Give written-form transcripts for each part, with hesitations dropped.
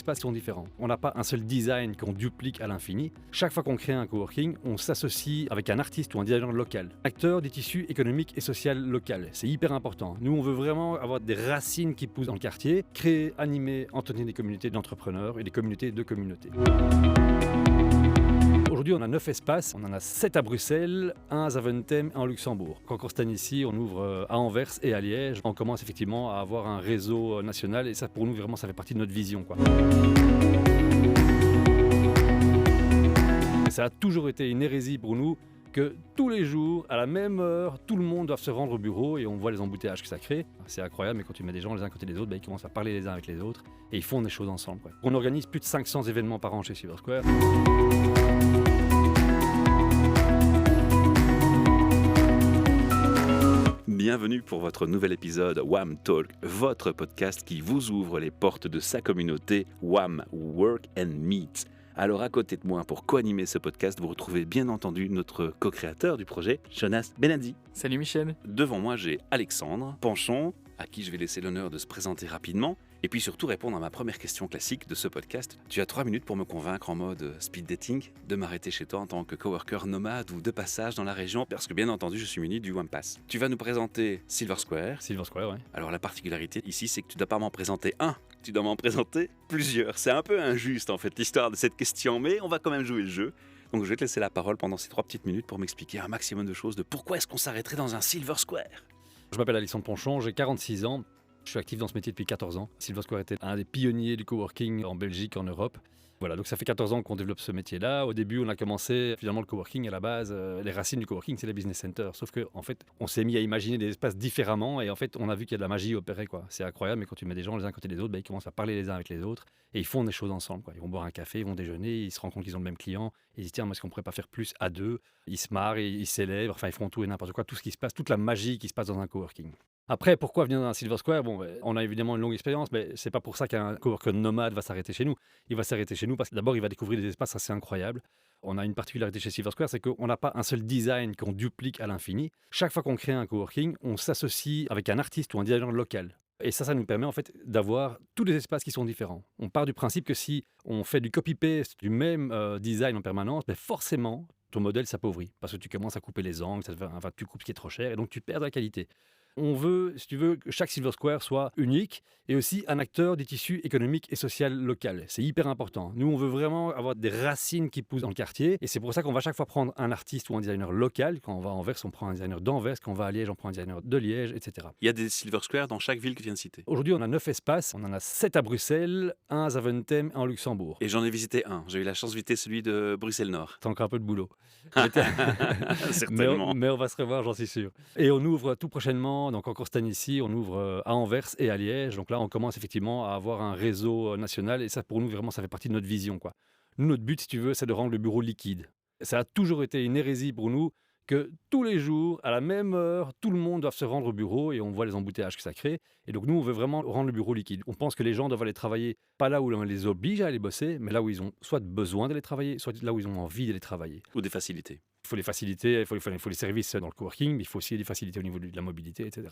espaces sont différents. On n'a pas un seul design qu'on duplique à l'infini. Chaque fois qu'on crée un coworking, on s'associe avec un artiste ou un designer local, acteur du tissu économique et social local. C'est hyper important. Nous, on veut vraiment avoir des racines qui poussent dans le quartier, créer, animer, entretenir des communautés d'entrepreneurs et des communautés de communautés. Aujourd'hui, on a 9 espaces. On en a 7 à Bruxelles, 1 à Zaventem et en Luxembourg. Quand on s'installe ici, on ouvre à Anvers et à Liège. On commence effectivement à avoir un réseau national et ça, pour nous, vraiment, ça fait partie de notre vision, quoi. Et ça a toujours été une hérésie pour nous que tous les jours, à la même heure, tout le monde doit se rendre au bureau et on voit les embouteillages que ça crée. C'est incroyable, mais quand tu mets des gens les uns à côté des autres, ils commencent à parler les uns avec les autres et ils font des choses ensemble, quoi. On organise plus de 500 événements par an chez Silver Square. Bienvenue pour votre nouvel épisode WAM Talk, votre podcast qui vous ouvre les portes de sa communauté WAM, Work and Meet. Alors à côté de moi, pour co-animer ce podcast, vous retrouvez bien entendu notre co-créateur du projet, Jonas Benadi. Salut Michel. Devant moi, j'ai Alexandre Panchon, à qui je vais laisser l'honneur de se présenter rapidement, et puis surtout répondre à ma première question classique de ce podcast. Tu as 3 minutes pour me convaincre en mode speed dating de m'arrêter chez toi en tant que coworker nomade ou de passage dans la région, parce que bien entendu, je suis muni du WAM Pass. Tu vas nous présenter Silver Square. Silver Square, ouais. Alors la particularité ici, c'est que tu ne dois pas m'en présenter un, tu dois m'en présenter plusieurs. C'est un peu injuste en fait l'histoire de cette question, mais on va quand même jouer le jeu. Donc je vais te laisser la parole pendant ces 3 petites minutes pour m'expliquer un maximum de choses de pourquoi est-ce qu'on s'arrêterait dans un Silver Square. Je m'appelle Alexandre Panchon, j'ai 46 ans. Je suis actif dans ce métier depuis 14 ans. Silver Square était un des pionniers du coworking en Belgique, en Europe. Voilà, donc ça fait 14 ans qu'on développe ce métier-là. Au début, on a commencé, finalement, le coworking à la base. Les racines du coworking, c'est les business centers. Sauf qu'en fait, on s'est mis à imaginer des espaces différemment et en fait, on a vu qu'il y a de la magie opérée, quoi. C'est incroyable, mais quand tu mets des gens les uns à côté des autres, ils commencent à parler les uns avec les autres et ils font des choses ensemble, quoi. Ils vont boire un café, ils vont déjeuner, ils se rendent compte qu'ils ont le même client. Ils disent, tiens, mais est-ce qu'on pourrait pas faire plus à deux? Ils se marrent, ils célèbrent, enfin, ils font tout et n'importe quoi, tout ce qui se passe, toute la magie qui se passe dans un coworking. Après, pourquoi venir dans un Silver Square? Bon, on a évidemment une longue expérience, mais c'est pas pour ça qu'un coworker nomade va s'arrêter chez nous. Il va s'arrêter chez nous parce que d'abord, il va découvrir des espaces assez incroyables. On a une particularité chez Silver Square, c'est qu'on n'a pas un seul design qu'on duplique à l'infini. Chaque fois qu'on crée un coworking, on s'associe avec un artiste ou un designer local. Et ça nous permet en fait d'avoir tous les espaces qui sont différents. On part du principe que si on fait du copy-paste du même design en permanence, forcément, ton modèle s'appauvrit parce que tu commences à couper les angles, tu coupes ce qui est trop cher et donc tu perds de la qualité. On veut, si tu veux, que chaque Silver Square soit unique et aussi un acteur du tissu économique et social local. C'est hyper important. Nous, on veut vraiment avoir des racines qui poussent dans le quartier et c'est pour ça qu'on va chaque fois prendre un artiste ou un designer local. Quand on va à Anvers, on prend un designer d'Anvers. Quand on va à Liège, on prend un designer de Liège, etc. Il y a des Silver Square dans chaque ville que tu viens de citer. Aujourd'hui, on a 9 espaces. On en a 7 à Bruxelles, 1 à Zaventem et en Luxembourg. Et j'en ai visité un. J'ai eu la chance de visiter celui de Bruxelles-Nord. C'est encore un peu de boulot. Certainement. mais on va se revoir, j'en suis sûr. Et on ouvre tout prochainement, donc encore cette année ici, on ouvre à Anvers et à Liège. Donc là, on commence effectivement à avoir un réseau national et ça, pour nous, vraiment, ça fait partie de notre vision, quoi. Nous, notre but, si tu veux, c'est de rendre le bureau liquide. Ça a toujours été une hérésie pour nous que tous les jours, à la même heure, tout le monde doit se rendre au bureau et on voit les embouteillages que ça crée. Et donc nous, on veut vraiment rendre le bureau liquide. On pense que les gens doivent aller travailler, pas là où on les oblige à aller bosser, mais là où ils ont soit besoin d'aller travailler, soit là où ils ont envie d'aller travailler. Ou des facilités. Il faut les facilités, il faut les services dans le coworking, mais il faut aussi des facilités au niveau de la mobilité, etc.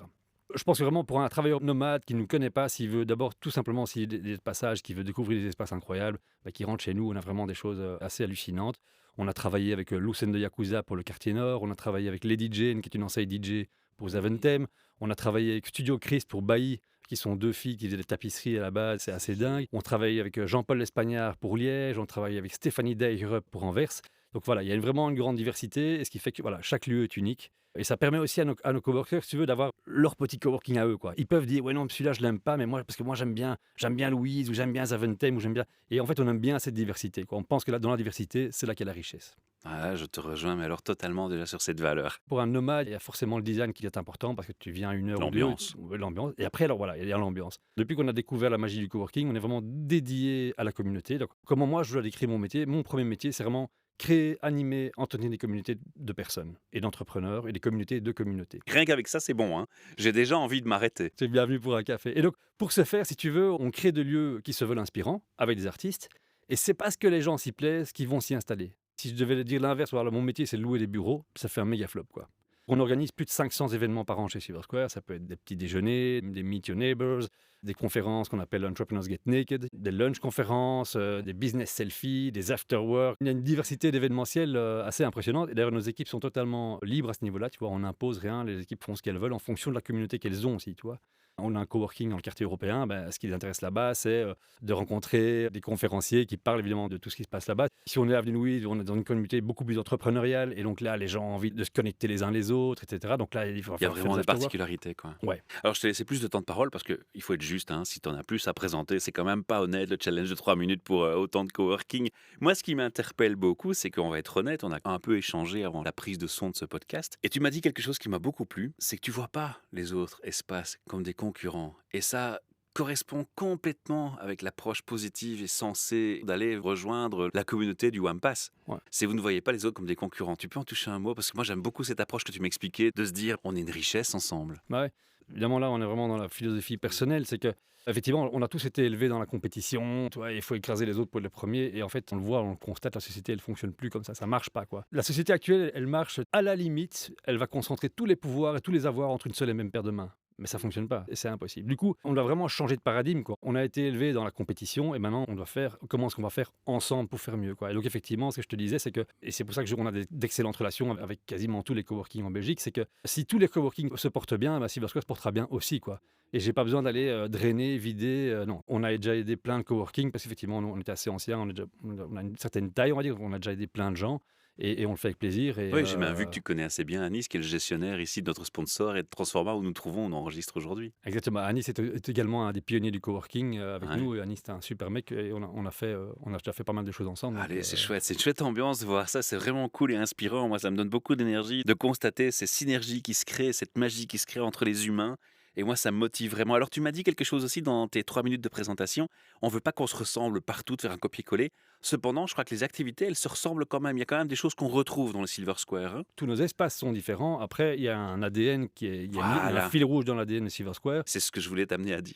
Je pense que vraiment pour un travailleur nomade qui ne nous connaît pas, s'il veut d'abord tout simplement, s'il y a des passages, qui veut découvrir des espaces incroyables, qui rentre chez nous, on a vraiment des choses assez hallucinantes. On a travaillé avec Lucen de Yakuza pour le quartier nord, on a travaillé avec Lady Jane qui est une enseigne DJ pour Zaventem, on a travaillé avec Studio Christ pour Bailly, qui sont 2 filles qui faisaient des tapisseries à la base, c'est assez dingue. On travaille avec Jean-Paul Lespagnard pour Liège, on travaille avec Stéphanie Deijer pour Anvers. Donc voilà, il y a vraiment une grande diversité, et ce qui fait que voilà, chaque lieu est unique. Et ça permet aussi à nos coworkers, si tu veux, d'avoir leur petit coworking à eux, quoi. Ils peuvent dire, ouais non, celui-là je l'aime pas, mais parce que moi j'aime bien Louise, ou j'aime bien Zaventem, ou j'aime bien... Et en fait, on aime bien cette diversité, quoi. On pense que là, dans la diversité, c'est là qu'est la richesse. Ah, je te rejoins, mais alors totalement déjà sur cette valeur. Pour un nomade, il y a forcément le design qui est important parce que tu viens à 1 heure L'ambiance. ou 2. L'ambiance. Et après, alors voilà, il y a l'ambiance. Depuis qu'on a découvert la magie du coworking, on est vraiment dédié à la communauté. Donc, comment moi je dois décrire mon métier? Mon premier métier, c'est vraiment créer, animer, entretenir des communautés de personnes et d'entrepreneurs et des communautés de communautés. Rien qu'avec ça, c'est bon, hein. J'ai déjà envie de m'arrêter. C'est bienvenu pour un café. Et donc, pour ce faire, si tu veux, on crée des lieux qui se veulent inspirants avec des artistes. Et c'est parce que les gens s'y plaisent qu'ils vont s'y installer. Si je devais dire l'inverse, alors mon métier c'est de louer des bureaux, ça fait un méga flop, quoi. On organise plus de 500 événements par an chez Silver Square. Ça peut être des petits déjeuners, des Meet Your Neighbors, des conférences qu'on appelle Entrepreneurs Get Naked, des lunch conférences, des business selfies, des after work. Il y a une diversité d'événementiels assez impressionnante. Et d'ailleurs, nos équipes sont totalement libres à ce niveau-là. Tu vois, on n'impose rien. Les équipes font ce qu'elles veulent en fonction de la communauté qu'elles ont aussi, tu vois. On a un coworking dans le quartier européen. Ce qui les intéresse là-bas, c'est de rencontrer des conférenciers qui parlent évidemment de tout ce qui se passe là-bas. Si on est à Avenue Louise, on est dans une communauté beaucoup plus entrepreneuriale. Et donc là, les gens ont envie de se connecter les uns les autres, etc. Donc là, il faut Il y a faire vraiment des des after-work. particularités, quoi. Ouais. Alors, je t'ai laissé plus de temps de parole parce qu'il faut être juste. Si tu en as plus à présenter, c'est quand même pas honnête le challenge de 3 minutes pour autant de coworking. Moi, ce qui m'interpelle beaucoup, c'est qu'on va être honnête, on a un peu échangé avant la prise de son de ce podcast. Et tu m'as dit quelque chose qui m'a beaucoup plu, c'est que tu vois pas les autres espaces comme des concurrents. Et ça correspond complètement avec l'approche positive et sensée d'aller rejoindre la communauté du Wampas. Ouais. C'est vous ne voyez pas les autres comme des concurrents. Tu peux en toucher un mot parce que moi j'aime beaucoup cette approche que tu m'expliquais de se dire on est une richesse ensemble. Ouais. Évidemment, là, on est vraiment dans la philosophie personnelle. C'est que, effectivement, on a tous été élevés dans la compétition. Tu vois, il faut écraser les autres pour être le premier. Et en fait, on le voit, on le constate, la société, elle fonctionne plus comme ça. Ça marche pas, quoi. La société actuelle, elle marche à la limite. Elle va concentrer tous les pouvoirs et tous les avoirs entre une seule et même paire de mains. Mais ça fonctionne pas et c'est impossible. Du coup, on doit vraiment changer de paradigme, quoi. On a été élevé dans la compétition et maintenant on doit faire comment est-ce qu'on va faire ensemble pour faire mieux, quoi. Et donc effectivement, ce que je te disais, c'est que, et c'est pour ça que on a d'excellentes relations avec quasiment tous les coworking en Belgique, c'est que si tous les coworking se portent bien, Silver Square se portera bien aussi, quoi. Et j'ai pas besoin d'aller drainer, vider. Non, on a déjà aidé plein de coworking parce qu'effectivement, on était assez anciens, on a une certaine taille, on va dire, on a déjà aidé plein de gens. Et on le fait avec plaisir. Et, Oui, j'ai bien vu que tu connais assez bien Anis, qui est le gestionnaire ici de notre sponsor et de Transforma où nous trouvons, on enregistre aujourd'hui. Exactement. Anis est également un des pionniers du coworking avec Ouais. nous. Et Anis, c'est un super mec et on a déjà fait pas mal de choses ensemble. Allez, donc, c'est chouette, c'est une chouette ambiance de voir ça, c'est vraiment cool et inspirant. Moi, ça me donne beaucoup d'énergie de constater ces synergies qui se créent, cette magie qui se crée entre les humains. Et moi, ça me motive vraiment. Alors, tu m'as dit quelque chose aussi dans tes 3 minutes de présentation. On veut pas qu'on se ressemble partout, de faire un copier-coller. Cependant, je crois que les activités, elles se ressemblent quand même. Il y a quand même des choses qu'on retrouve dans le Silver Square. tous nos espaces sont différents. Après, il y a un ADN il y a un Voilà, fil rouge dans l'ADN de Silver Square. c'est ce que je voulais t'amener à dire.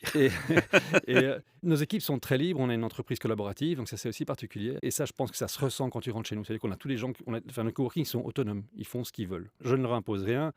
Et, nos équipes sont très libres. On a une entreprise collaborative, donc ça c'est aussi particulier. Et ça, je pense que ça se ressent quand tu rentres chez nous. C'est-à-dire qu'on a tous les gens, nos coworking sont autonomes. Ils font ce qu'ils veulent. Je ne leur impose rien.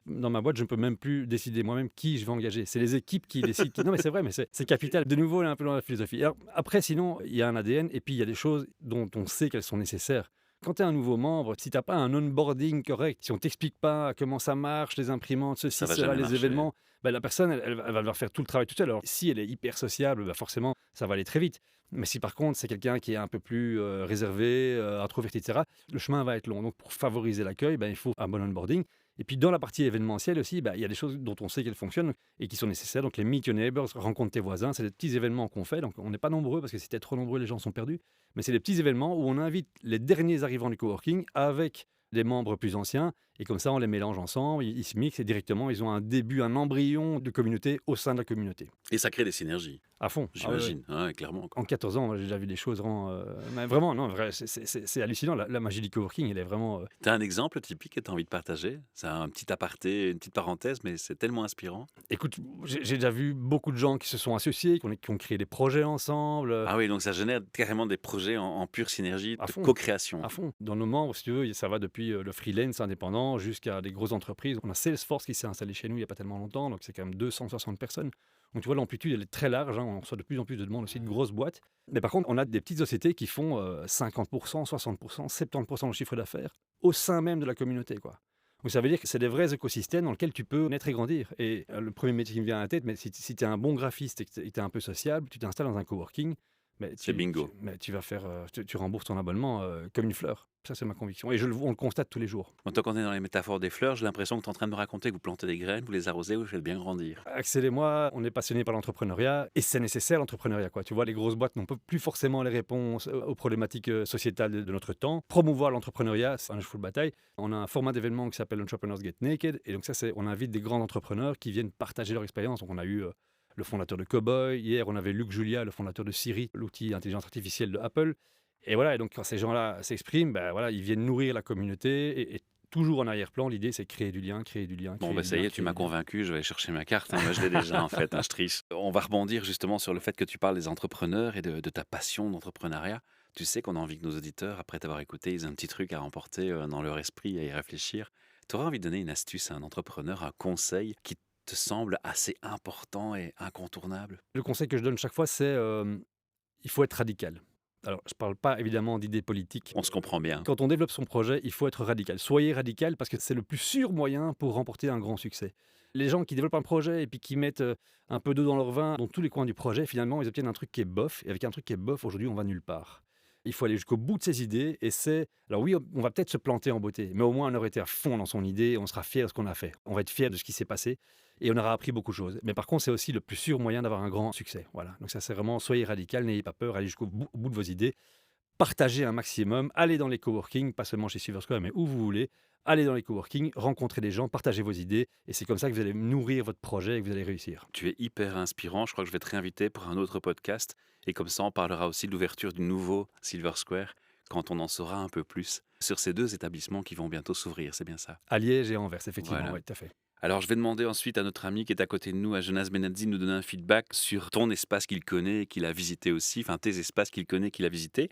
Dans ma boîte, je ne peux même plus décider moi-même qui je vais engager. C'est les équipes qui décident. Non, mais c'est vrai, mais c'est capital. De nouveau, on est un peu dans la philosophie. Alors, après, sinon, il y a un ADN et puis il y a des choses dont on sait qu'elles sont nécessaires. Quand tu es un nouveau membre, si tu n'as pas un onboarding correct, si on ne t'explique pas comment ça marche, les imprimantes, ceci, Ça va cela, jamais les marcher. événements, la personne, elle va devoir faire tout le travail toute seule. Alors, si elle est hyper sociable, forcément, ça va aller très vite. Mais si par contre, c'est quelqu'un qui est un peu plus réservé, introverti, etc., le chemin va être long. Donc, pour favoriser l'accueil, il faut un bon onboarding. Et puis, dans la partie événementielle aussi, il y a des choses dont on sait qu'elles fonctionnent et qui sont nécessaires. Donc, les Meet Your Neighbors, rencontre tes voisins, c'est des petits événements qu'on fait. Donc, on n'est pas nombreux parce que si t'es trop nombreux, les gens sont perdus. Mais c'est des petits événements où on invite les derniers arrivants du coworking avec des membres plus anciens. Et comme ça, on les mélange ensemble, ils se mixent et directement, ils ont un début, un embryon de communauté au sein de la communauté. Et ça crée des synergies, À fond. j'imagine. Ouais, clairement. En 14 ans, j'ai déjà vu des choses mais vraiment, non, c'est hallucinant. La magie du coworking, elle est vraiment. Tu as un exemple typique que tu as envie de partager? C'est un petit aparté, une petite parenthèse, mais c'est tellement inspirant. Écoute, j'ai déjà vu beaucoup de gens qui se sont associés, qui ont créé des projets ensemble. Ah oui, donc ça génère carrément des projets en pure synergie, À de fond. co-création. À fond. Dans nos membres, si tu veux, ça va depuis le freelance indépendant jusqu'à des grosses entreprises. On a Salesforce qui s'est installé chez nous il n'y a pas tellement longtemps, donc c'est quand même 260 personnes. Donc tu vois, l'amplitude, elle est très large. On reçoit de plus en plus de demandes aussi de grosses boîtes. Mais par contre, on a des petites sociétés qui font 50%, 60%, 70% de chiffre d'affaires au sein même de la communauté, quoi. Donc ça veut dire que c'est des vrais écosystèmes dans lesquels tu peux naître et grandir. Et le premier métier qui me vient à la tête, mais si tu es un bon graphiste et que tu es un peu sociable, tu t'installes dans un coworking, C'est bingo. tu vas faire, tu rembourses ton abonnement comme une fleur. Ça, c'est ma conviction. Et on le constate tous les jours. En tant qu'on est dans les métaphores des fleurs, j'ai l'impression que tu es en train de me raconter que vous plantez des graines, vous les arrosez, vous faites bien grandir. Axel et moi, on est passionnés par l'entrepreneuriat et c'est nécessaire l'entrepreneuriat, quoi. Tu vois, les grosses boîtes n'ont plus forcément les réponses aux problématiques sociétales de notre temps. Promouvoir l'entrepreneuriat, c'est un full bataille. On a un format d'événement qui s'appelle Entrepreneurs Get Naked et donc ça, on invite des grands entrepreneurs qui viennent partager leur expérience. Donc on a eu le fondateur de Cowboy. Hier, on avait Luc Julia, le fondateur de Siri, l'outil d'intelligence artificielle de Apple. Et voilà, et donc quand ces gens-là s'expriment, ils viennent nourrir la communauté. Et toujours en arrière-plan, l'idée, c'est créer du lien, créer du lien. Bon, ça y est, tu m'as convaincu, je vais aller chercher ma carte. Moi, je l'ai déjà, en fait, je triche. On va rebondir justement sur le fait que tu parles des entrepreneurs et de ta passion d'entrepreneuriat. Tu sais qu'on a envie que nos auditeurs, après t'avoir écouté, ils aient un petit truc à remporter dans leur esprit, à y réfléchir. Tu aurais envie de donner une astuce à un entrepreneur, un conseil qui te semble assez important et incontournable? Le conseil que je donne chaque fois, c'est il faut être radical. Alors, je ne parle pas évidemment d'idées politiques. On se comprend bien. Quand on développe son projet, il faut être radical. Soyez radical parce que c'est le plus sûr moyen pour remporter un grand succès. Les gens qui développent un projet et puis qui mettent un peu d'eau dans leur vin dans tous les coins du projet, finalement, ils obtiennent un truc qui est bof. Et avec un truc qui est bof, aujourd'hui, on va nulle part. Il faut aller jusqu'au bout de ses idées et c'est... Alors oui, on va peut-être se planter en beauté, mais au moins on aurait été à fond dans son idée, on sera fier de ce qu'on a fait. On va être fier de ce qui s'est passé et on aura appris beaucoup de choses. Mais par contre, c'est aussi le plus sûr moyen d'avoir un grand succès. Voilà. Donc ça, c'est vraiment, soyez radical, n'ayez pas peur, allez jusqu'au bout, au bout de vos idées. Partagez un maximum, allez dans les coworking, pas seulement chez Silver Square, mais où vous voulez. Allez dans les coworking, rencontrez des gens, partagez vos idées, et c'est comme ça que vous allez nourrir votre projet et que vous allez réussir. Tu es hyper inspirant. Je crois que je vais te réinviter pour un autre podcast. Et comme ça, on parlera aussi de l'ouverture du nouveau Silver Square quand on en saura un peu plus sur ces 2 établissements qui vont bientôt s'ouvrir. C'est bien ça? À Liège et à Anvers, effectivement, Voilà. oui, tout à fait. Alors, je vais demander ensuite à notre ami qui est à côté de nous, à Jonas Benazzi, de nous donner un feedback sur ton espace qu'il connaît et qu'il a visité aussi, enfin tes espaces qu'il connaît et qu'il a visités.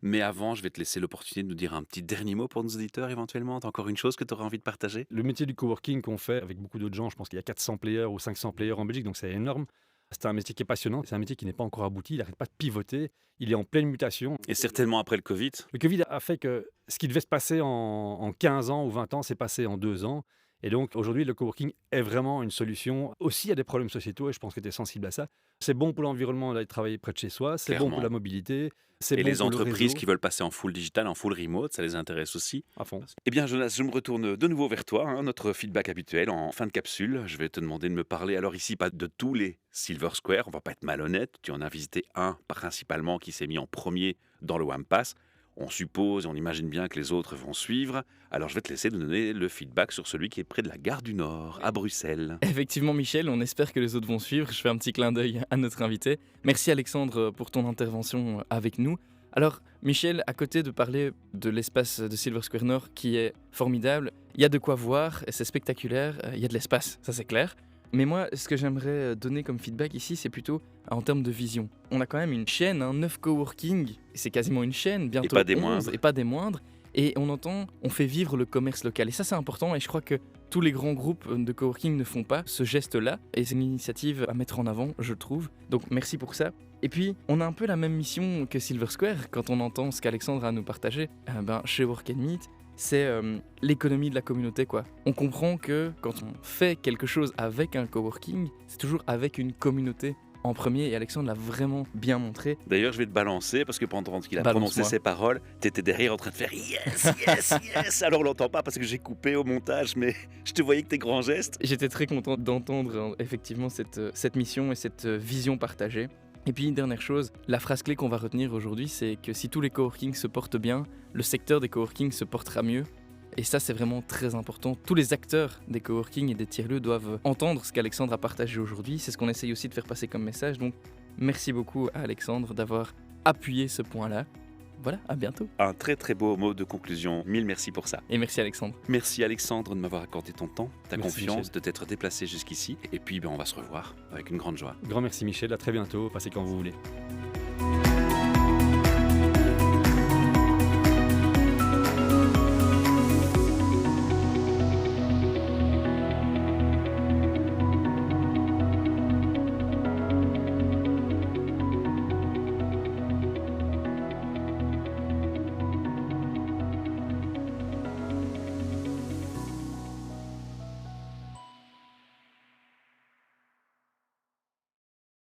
Mais avant, je vais te laisser l'opportunité de nous dire un petit dernier mot pour nos auditeurs éventuellement. T'as encore une chose que tu aurais envie de partager? Le métier du coworking qu'on fait avec beaucoup d'autres gens, je pense qu'il y a 400 players ou 500 players en Belgique, donc c'est énorme. C'est un métier qui est passionnant, c'est un métier qui n'est pas encore abouti, il n'arrête pas de pivoter, il est en pleine mutation. Et certainement après le Covid. Le Covid a fait que ce qui devait se passer en 15 ans ou 20 ans s'est passé en 2 ans. Et donc aujourd'hui, le coworking est vraiment une solution aussi à des problèmes sociétaux et je pense que tu es sensible à ça. C'est bon pour l'environnement d'aller travailler près de chez soi, c'est bon pour Clairement. la mobilité, c'est Et bon les pour le entreprises réseau. qui veulent passer en full digital, en full remote, ça les intéresse aussi. À fond. Eh bien, Jonas, je me retourne de nouveau vers toi, notre feedback habituel en fin de capsule. Je vais te demander de me parler, alors ici, pas de tous les Silver Square, on va pas être malhonnête. Tu en as visité un principalement qui s'est mis en premier dans le Wampas. On suppose et on imagine bien que les autres vont suivre. Alors, je vais te laisser nous donner le feedback sur celui qui est près de la gare du Nord, à Bruxelles. Effectivement, Michel, on espère que les autres vont suivre. Je fais un petit clin d'œil à notre invité. Merci Alexandre pour ton intervention avec nous. Alors, Michel, à côté de parler de l'espace de Silver Square Nord qui est formidable, il y a de quoi voir, et c'est spectaculaire, il y a de l'espace, ça c'est clair. Mais moi, ce que j'aimerais donner comme feedback ici, c'est plutôt en termes de vision. On a quand même une chaîne, 9 coworking, c'est quasiment une chaîne, bientôt pas des 11, moindres. et pas des moindres. Et on fait vivre le commerce local. Et ça, c'est important, et je crois que tous les grands groupes de coworking ne font pas ce geste-là. Et c'est une initiative à mettre en avant, je trouve. Donc merci pour ça. Et puis, on a un peu la même mission que Silver Square, quand on entend ce qu'Alexandre a à nous partager. Chez Work and Meet, c'est l'économie de la communauté, quoi. On comprend que quand on fait quelque chose avec un coworking, c'est toujours avec une communauté en premier, et Alexandre l'a vraiment bien montré. D'ailleurs, je vais te balancer parce que pendant qu'il a Balance-moi. prononcé ses paroles, tu étais derrière en train de faire yes, yes, yes. Alors, on l'entend pas parce que j'ai coupé au montage, mais je te voyais que tes grands gestes. J'étais très content d'entendre effectivement cette mission et cette vision partagée. Et puis une dernière chose, la phrase clé qu'on va retenir aujourd'hui, c'est que si tous les coworkings se portent bien, le secteur des coworkings se portera mieux. Et ça, c'est vraiment très important. Tous les acteurs des coworking et des tiers-lieux doivent entendre ce qu'Alexandre a partagé aujourd'hui. C'est ce qu'on essaye aussi de faire passer comme message. Donc, merci beaucoup à Alexandre d'avoir appuyé ce point-là. Voilà, à bientôt. Un très très beau mot de conclusion. Mille merci pour ça. Et merci Alexandre. Merci Alexandre de m'avoir accordé ton temps, ta Merci, confiance, Michel. de t'être déplacé jusqu'ici. Et puis, on va se revoir avec une grande joie. Grand merci Michel, à très bientôt, passez quand vous voulez.